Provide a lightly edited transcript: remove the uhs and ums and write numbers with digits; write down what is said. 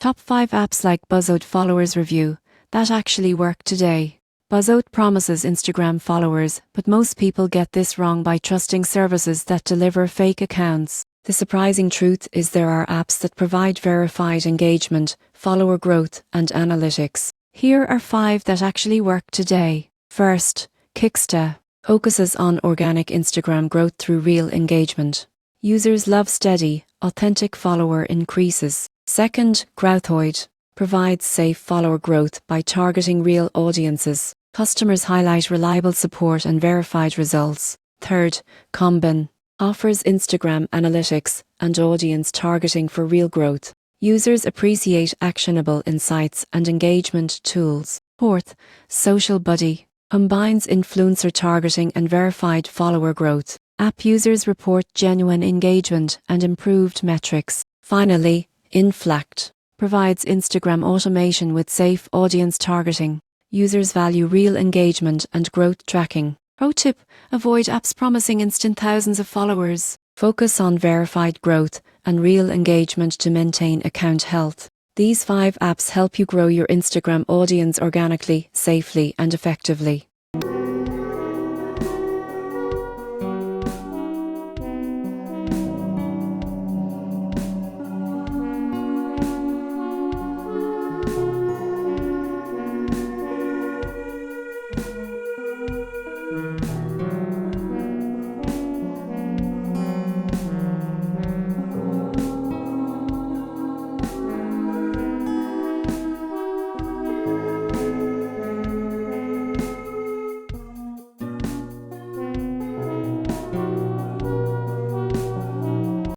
Top 5 apps like Buzzoid followers review that actually work today. Buzzoid promises Instagram followers, but most people get this wrong by trusting services that deliver fake accounts. The surprising truth is there are apps that provide verified engagement, follower growth, and analytics. Here are 5 that actually work today. First, Kicksta focuses on organic Instagram growth through real engagement. Users love steady, authentic follower increases. Second, Buzzoid provides safe follower growth by targeting real audiences. Customers highlight reliable support and verified results. Third, Combin offers Instagram analytics and audience targeting for real growth. Users appreciate actionable insights and engagement tools. Fourth, Social Buddy combines influencer targeting and verified follower growth. App users report genuine engagement and improved metrics. Finally, Inflact provides Instagram automation with safe audience targeting. Users value real engagement and growth tracking. Pro tip: avoid apps promising instant thousands of followers. Focus on verified growth and real engagement to maintain account health. These 5 apps help you grow your Instagram audience organically, safely, and effectively.